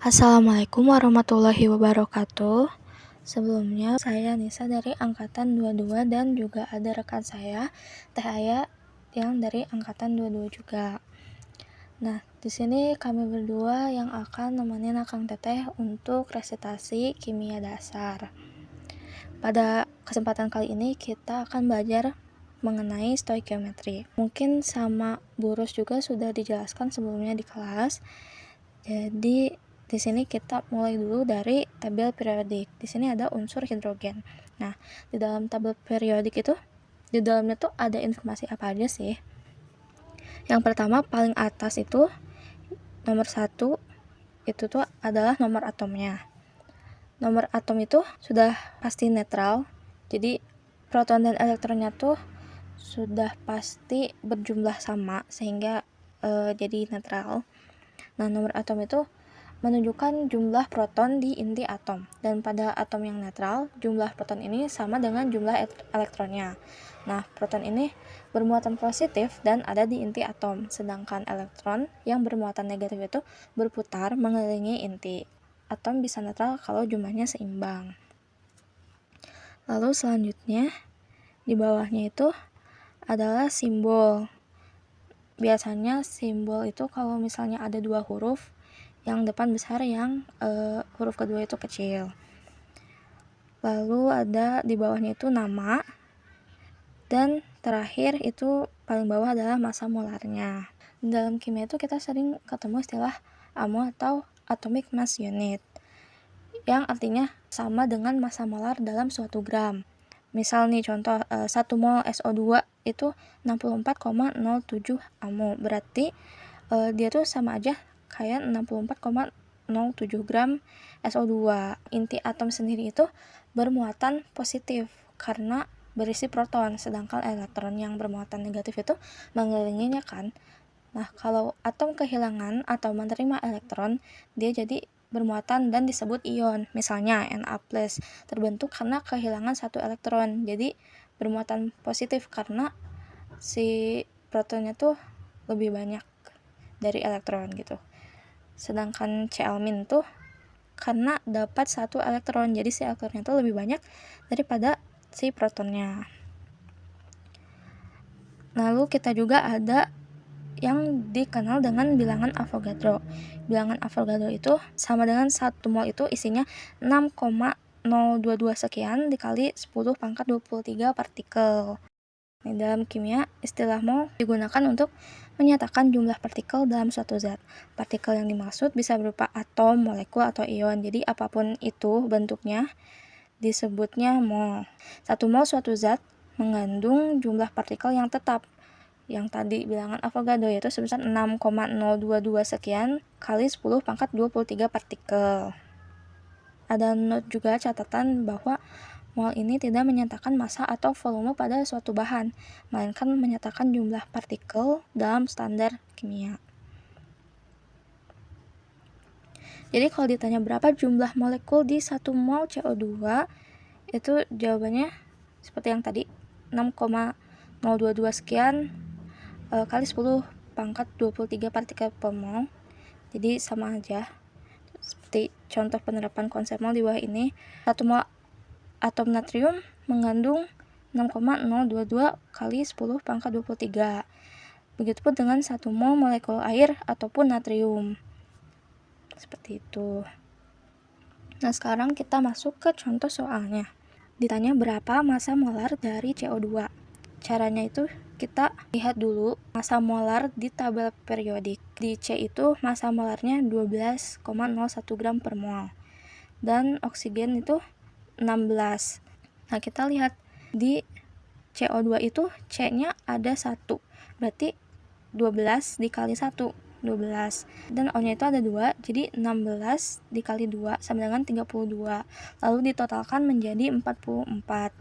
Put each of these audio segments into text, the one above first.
Assalamualaikum warahmatullahi wabarakatuh. Sebelumnya saya Nisa dari angkatan 22 dan juga ada rekan saya Teh Aya yang dari angkatan 22 juga. Nah, di sini kami berdua yang akan nemenin Akang Teteh untuk resitasi kimia dasar. Pada kesempatan kali ini kita akan belajar mengenai stoikiometri. Mungkin sama Burus juga sudah dijelaskan sebelumnya di kelas. Jadi di sini kita mulai dulu dari tabel periodik. Di sini ada unsur hidrogen. Nah, di dalam tabel periodik itu di dalamnya tuh ada informasi apa aja sih? Yang pertama paling atas itu nomor 1 itu tuh adalah nomor atomnya. Nomor atom itu sudah pasti netral. Jadi proton dan elektronnya tuh sudah pasti berjumlah sama sehingga jadi netral. Nah, nomor atom itu menunjukkan jumlah proton di inti atom, dan pada atom yang netral, jumlah proton ini sama dengan jumlah elektronnya. Nah, proton ini bermuatan positif dan ada di inti atom, sedangkan elektron yang bermuatan negatif itu berputar mengelilingi inti. Atom bisa netral kalau jumlahnya seimbang. Lalu selanjutnya, di bawahnya itu adalah simbol. Biasanya simbol itu kalau misalnya ada dua huruf, yang depan besar, yang huruf kedua itu kecil. Lalu ada di bawahnya itu nama, dan terakhir itu paling bawah adalah massa molarnya. Dalam kimia itu kita sering ketemu istilah AMO atau atomic mass unit, yang artinya sama dengan massa molar dalam suatu gram. Misal nih contoh 1 mol SO2 itu 64,07 AMO. Berarti dia tuh sama aja kayak 64,07 gram SO2. Inti atom sendiri itu bermuatan positif karena berisi proton, sedangkan elektron yang bermuatan negatif itu mengelilinginya kan. Nah, kalau atom kehilangan atau menerima elektron, dia jadi bermuatan dan disebut ion. Misalnya Na+, terbentuk karena kehilangan satu elektron. Jadi bermuatan positif karena si protonnya tuh lebih banyak dari elektron gitu. Sedangkan Cl- tuh karena dapat satu elektron, jadi si elektronnya tuh lebih banyak daripada si protonnya. Lalu kita juga ada yang dikenal dengan bilangan Avogadro. Bilangan Avogadro itu sama dengan 1 mol itu isinya 6,022 sekian dikali 10 pangkat 23 partikel. Di dalam kimia, istilah mol digunakan untuk menyatakan jumlah partikel dalam suatu zat. Partikel yang dimaksud bisa berupa atom, molekul, atau ion. Jadi apapun itu bentuknya disebutnya mol. 1 mol suatu zat mengandung jumlah partikel yang tetap, yang tadi bilangan Avogadro, yaitu sebesar 6,022 sekian kali 10 pangkat 23 partikel. Ada note juga catatan bahwa mol ini tidak menyatakan massa atau volume pada suatu bahan, melainkan menyatakan jumlah partikel dalam standar kimia. Jadi kalau ditanya berapa jumlah molekul di 1 mol CO2, itu jawabannya seperti yang tadi, 6,022 sekian kali 10 pangkat 23 partikel per mol. Jadi sama aja. Seperti contoh penerapan konsep mol di bawah ini, 1 mol atom natrium mengandung 6,022 kali 10 pangkat 23. Begitupun dengan 1 mol molekul air ataupun natrium. Seperti itu. Nah, sekarang kita masuk ke contoh soalnya. Ditanya berapa massa molar dari CO2. Caranya itu kita lihat dulu massa molar di tabel periodik. Di C itu massa molarnya 12,01 gram per mol. Dan oksigen itu 16. Nah, kita lihat di CO2 itu C-nya ada 1. Berarti 12 dikali 1, 12. Dan O-nya itu ada 2, jadi 16 dikali 2 sama dengan 32. Lalu ditotalkan menjadi 44.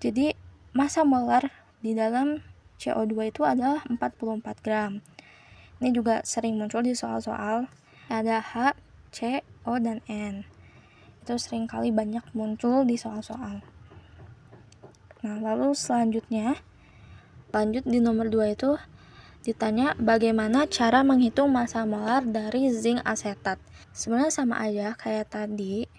Jadi massa molar di dalam CO2 itu adalah 44 gram. Ini juga sering muncul di soal-soal. Ada H, C, O, dan N. Itu sering kali banyak muncul di soal-soal. Nah, lalu selanjutnya, lanjut di nomor 2 itu Ditanya bagaimana cara menghitung massa molar dari zinc asetat. Sebenarnya sama aja kayak tadi.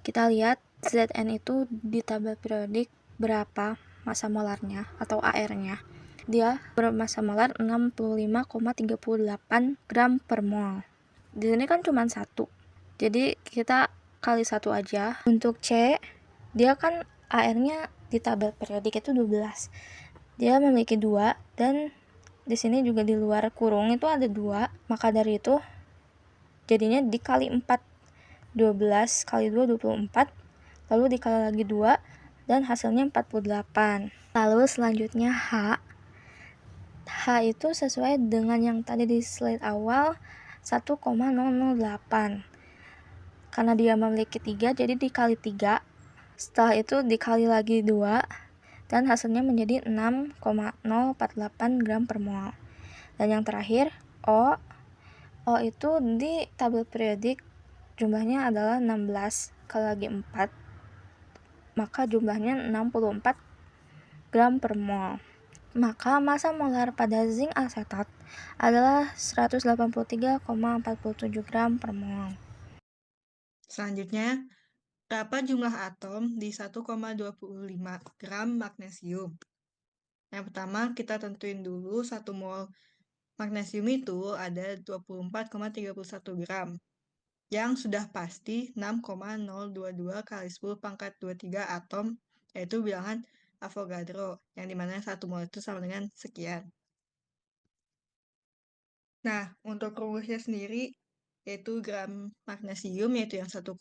Kita lihat Zn itu di tabel periodik berapa massa molarnya atau AR-nya. Dia bermassa molar 65,38 gram per mol. Di sini kan cuma satu. Jadi kita kali satu aja. Untuk C, dia kan AR-nya di tabel periodik itu 12. Dia memiliki 2 dan di sini juga di luar kurung itu ada 2, maka dari itu jadinya dikali 4. 12 kali 2 24, lalu dikali lagi 2 dan hasilnya 48. Lalu selanjutnya H itu sesuai dengan yang tadi di slide awal 1,008. Karena dia memiliki 3 jadi dikali 3. Setelah itu dikali lagi 2 dan hasilnya menjadi 6,048 gram per mol. Dan yang terakhir O itu di tabel periodik jumlahnya adalah 16 kali lagi 4, maka jumlahnya 64 gram per mol. Maka massa molar pada zinc asetat adalah 183,47 gram per mol. Selanjutnya, berapa jumlah atom di 1,25 gram magnesium? Yang pertama, kita tentuin dulu 1 mol magnesium itu ada 24,31 gram. Yang sudah pasti 6,022 kali 10 pangkat 23 atom, yaitu bilangan Avogadro, yang dimana 1 mol itu sama dengan sekian. Nah, untuk rumusnya sendiri, yaitu gram magnesium, yaitu yang 1,25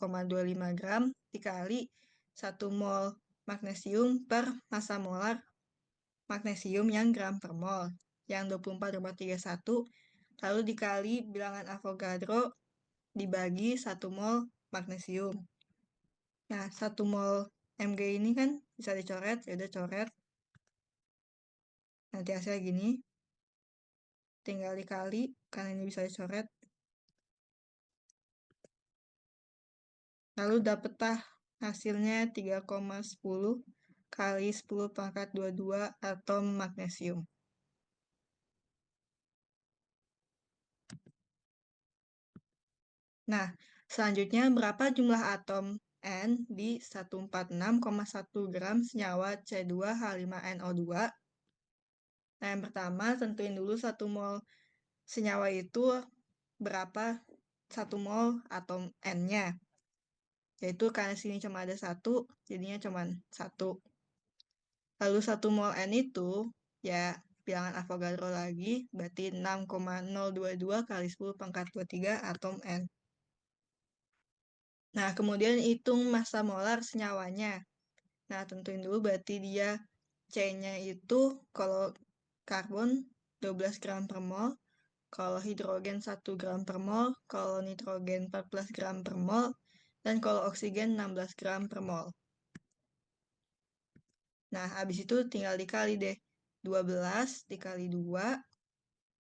gram, dikali 1 mol magnesium per massa molar magnesium yang gram per mol, yang 24,31, lalu dikali bilangan Avogadro dibagi 1 mol magnesium. Nah, 1 mol Mg ini kan bisa dicoret, ya udah coret. Nanti hasilnya gini. Tinggal dikali, karena ini bisa dicoret. Lalu dapetlah hasilnya 3,10 kali 10 pangkat 22 atom magnesium. Nah, selanjutnya berapa jumlah atom N di 146,1 gram senyawa C2H5NO2? Nah, yang pertama tentuin dulu 1 mol senyawa itu berapa 1 mol atom N-nya. Yaitu karena sini cuma ada 1, jadinya cuma 1. Lalu 1 mol N itu, ya bilangan Avogadro lagi, berarti 6,022 kali 10 pangkat 23 atom N. Nah, kemudian hitung massa molar senyawanya. Nah, tentuin dulu berarti dia C-nya itu kalau karbon 12 gram per mol, kalau hidrogen 1 gram per mol, kalau nitrogen 14 gram per mol, dan kalau oksigen 16 gram per mol. Nah, habis itu tinggal dikali deh. 12 dikali 2,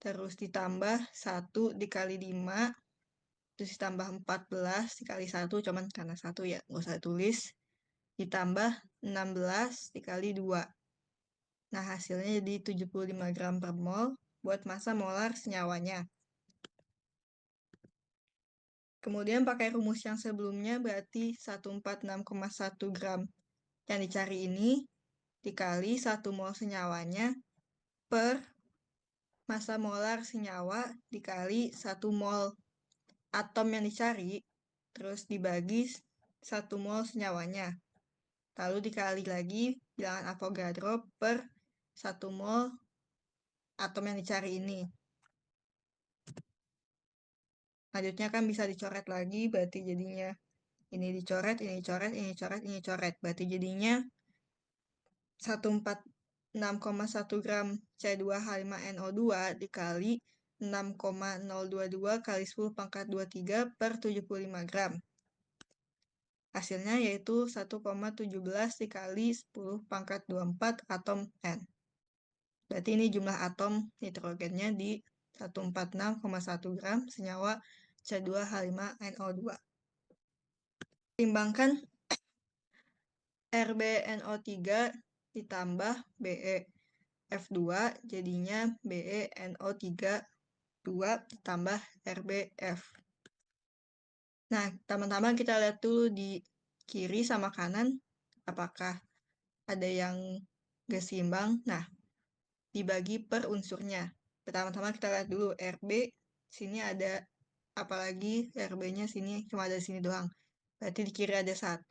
terus ditambah 1 dikali 5, terus ditambah 14 dikali 1, cuman karena 1 ya, nggak usah tulis. Ditambah 16 dikali 2. Nah, hasilnya jadi 75 gram per mol buat massa molar senyawanya. Kemudian pakai rumus yang sebelumnya berarti 146,1 gram yang dicari ini dikali 1 mol senyawanya per massa molar senyawa dikali 1 mol atom yang dicari, terus dibagi 1 mol senyawanya. Lalu dikali lagi bilangan Avogadro per 1 mol atom yang dicari ini. Lanjutnya kan bisa dicoret lagi, berarti jadinya ini dicoret, ini dicoret, ini dicoret, ini dicoret. Berarti jadinya 146,1 gram C2H5NO2 dikali 6,022 kali 10 pangkat 23 per 75 gram. Hasilnya yaitu 1,17 dikali 10 pangkat 24 atom N. Berarti ini jumlah atom nitrogennya di 146,1 gram senyawa C2H5NO2. Timbangkan RbNO3 ditambah Be. F2 jadinya BeNO3 2 ditambah RBF. Nah, teman-teman kita lihat dulu di kiri sama kanan, apakah ada yang gak seimbang. Nah, dibagi per unsurnya. Pertama-tama kita lihat dulu RB, sini ada, apalagi RB-nya sini cuma ada sini doang. Berarti di kiri ada 1,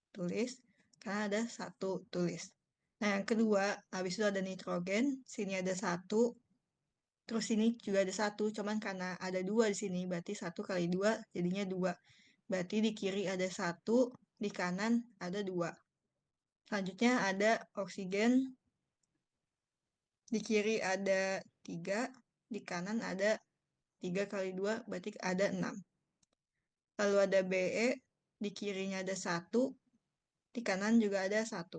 tulis, karena ada 1, tulis. Nah, yang kedua, habis itu ada nitrogen, sini ada 1, terus sini juga ada 1, cuman karena ada 2 di sini, berarti 1 kali 2 jadinya 2. Berarti di kiri ada 1, di kanan ada 2. Selanjutnya ada oksigen, di kiri ada 3, di kanan ada 3 kali 2, berarti ada 6. Lalu ada Be, di kirinya ada 1, di kanan juga ada 1.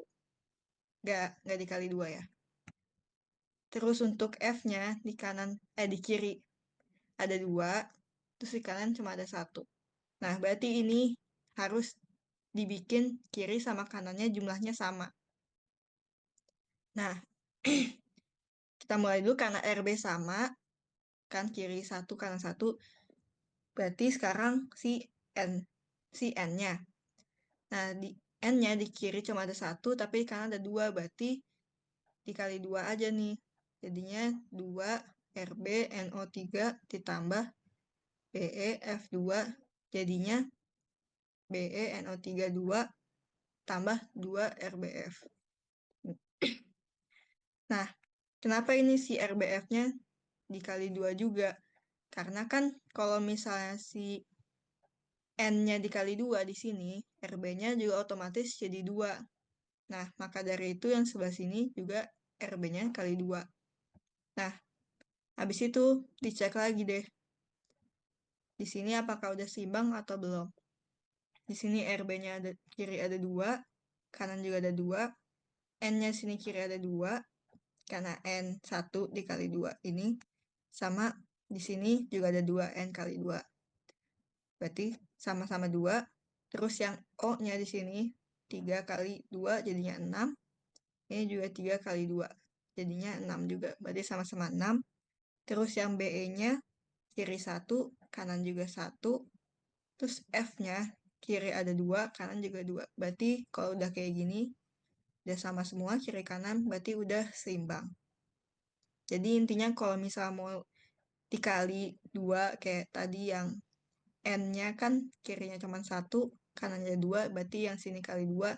Nggak dikali 2 ya. Terus untuk F-nya di kanan, di kiri ada 2, terus di kanan cuma ada 1. Nah, berarti ini harus dibikin kiri sama kanannya jumlahnya sama. Nah, kita mulai dulu karena RB sama, kan kiri 1, kanan 1, berarti sekarang si N-nya. Nah, di N-nya di kiri cuma ada 1, tapi di kanan ada 2, berarti dikali 2 aja nih. Jadinya 2 RB NO3 ditambah BeF2, jadinya BeNO3 2 tambah 2 RBF. Nah, kenapa ini si RBF-nya dikali 2 juga? Karena kan kalau misalnya si N-nya dikali 2 di sini, RB-nya juga otomatis jadi 2. Nah, maka dari itu yang sebelah sini juga RB-nya kali 2. Nah, habis itu dicek lagi deh. Di sini apakah udah seimbang atau belum. Di sini RB-nya kiri ada 2, kanan juga ada 2. N-nya sini kiri ada 2, karena N 1 dikali 2 ini. Sama di sini juga ada 2, N kali 2. Berarti sama-sama 2. Terus yang O-nya di sini 3 kali 2 jadinya 6. Ini juga 3 kali 2 jadinya 6 juga. Berarti sama-sama 6. Terus yang BE-nya kiri 1, kanan juga 1. Terus F-nya kiri ada 2, kanan juga 2. Berarti kalau udah kayak gini, udah sama semua kiri kanan, berarti udah seimbang. Jadi intinya kalau misalnya mau dikali 2 kayak tadi yang N-nya kan kirinya cuma 1, kanannya 2, berarti yang sini kali 2,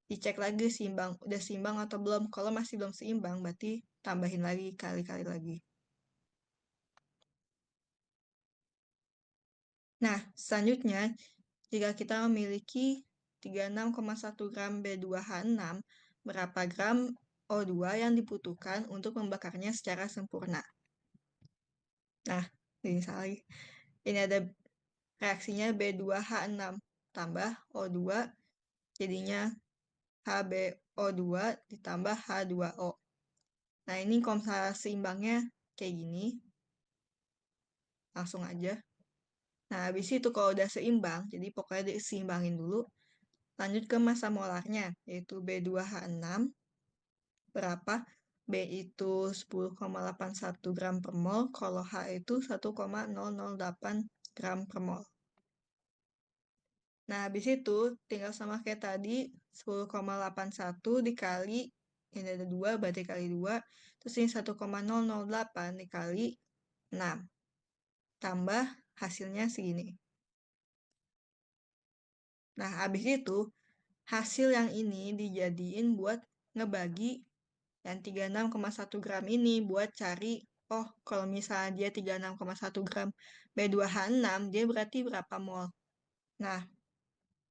dicek lagi seimbang, udah seimbang atau belum. Kalau masih belum seimbang, berarti tambahin lagi, kali-kali lagi. Nah, selanjutnya, jika kita memiliki 36,1 gram B2H6, berapa gram O2 yang dibutuhkan untuk membakarnya secara sempurna? Nah, ini salah lagi. Ini ada reaksinya B2H6 tambah O2, jadinya HBO2 ditambah H2O. Nah, ini kalau misalnya seimbangnya kayak gini, langsung aja. Nah, habis itu kalau udah seimbang, jadi pokoknya diseimbangin dulu, lanjut ke massa molarnya, yaitu B2H6, berapa? B itu 10,81 gram per mol, kalau H itu 1,008 gram per mol. Nah, habis itu tinggal sama kayak tadi, 10,81 dikali, ini ada 2, berarti kali 2, terus ini 1,008 dikali 6, tambah hasilnya segini. Nah, habis itu, hasil yang ini dijadiin buat ngebagi yang 36,1 gram ini buat cari, oh kalau misalnya dia 36,1 gram B2H6, dia berarti berapa mol? Nah,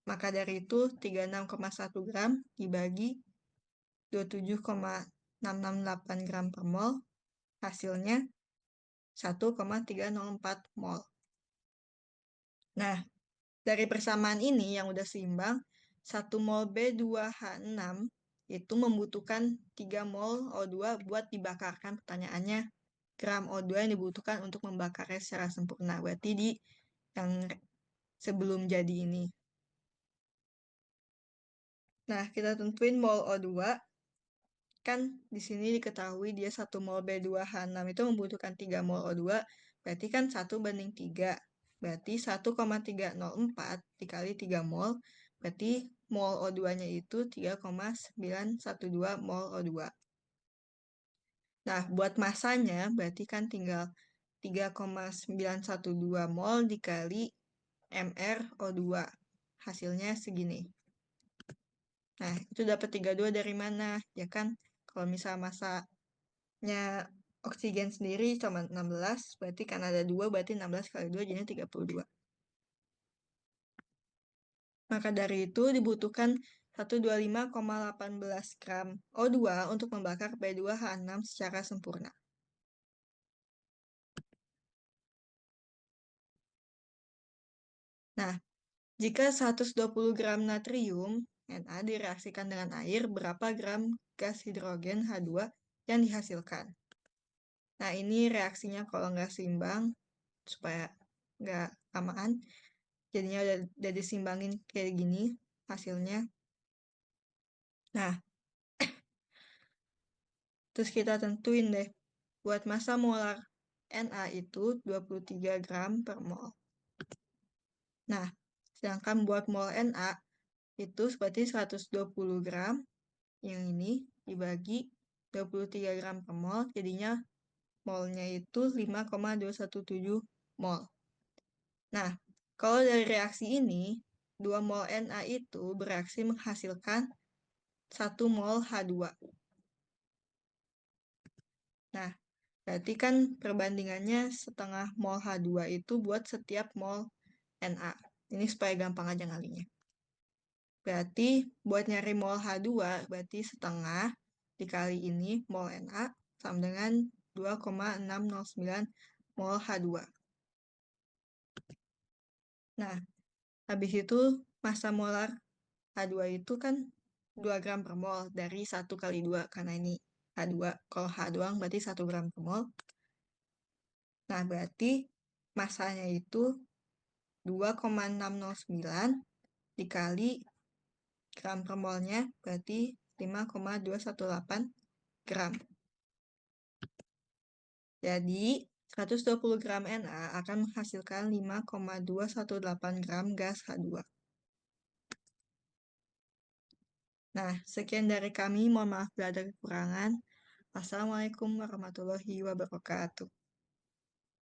maka dari itu 36,1 gram dibagi 27,668 gram per mol, hasilnya 1,304 mol. Nah, dari persamaan ini yang udah seimbang, 1 mol B2H6 itu membutuhkan 3 mol O2 buat dibakarkan. Pertanyaannya, gram O2 yang dibutuhkan untuk membakarnya secara sempurna. Berarti di yang sebelum jadi ini. Nah, kita tentuin mol O2. kan di sini diketahui dia 1 mol B2H6 itu membutuhkan 3 mol O2, berarti kan 1:3. Berarti 1,304 dikali 3 mol, berarti mol O2-nya itu 3,912 mol O2. Nah, buat masanya berarti kan tinggal 3,912 mol dikali mR O2. Hasilnya segini. Nah, itu dapat 32 dari mana? Ya kan, kalau misal masanya oksigen sendiri cuma 16, berarti kan ada 2, berarti 16 kali 2 jadinya 32. Maka dari itu dibutuhkan 125,18 gram O2 untuk membakar P2H6 secara sempurna. Nah, jika 120 gram natrium Na direaksikan dengan air, berapa gram gas hidrogen H2 yang dihasilkan? Nah, ini reaksinya kalau nggak seimbang, supaya nggak aman, jadinya udah disimbangin kayak gini hasilnya. Nah, terus kita tentuin deh, buat massa molar Na itu 23 gram per mol. Nah, sedangkan buat mol Na itu berarti 120 gram, yang ini dibagi 23 gram per mol, jadinya molnya itu 5,217 mol. Nah, kalau dari reaksi ini, 2 mol Na itu bereaksi menghasilkan 1 mol H2. Nah, berarti kan perbandingannya setengah mol H2 itu buat setiap mol Na. Ini supaya gampang aja ngalinya. Berarti buat nyari mol H2, berarti setengah dikali ini mol Na sama dengan 2,609 mol H2. Nah, habis itu massa molar H2 itu kan 2 gram per mol dari 1 kali 2, karena ini H2. Kalau H doang berarti 1 gram per mol. Nah, berarti massanya itu 2,609 dikali gram per molnya, berarti 5,218 gram. Jadi, 120 gram Na akan menghasilkan 5,218 gram gas H2. Nah, sekian dari kami. Mohon maaf bila ada kekurangan. Wassalamualaikum warahmatullahi wabarakatuh.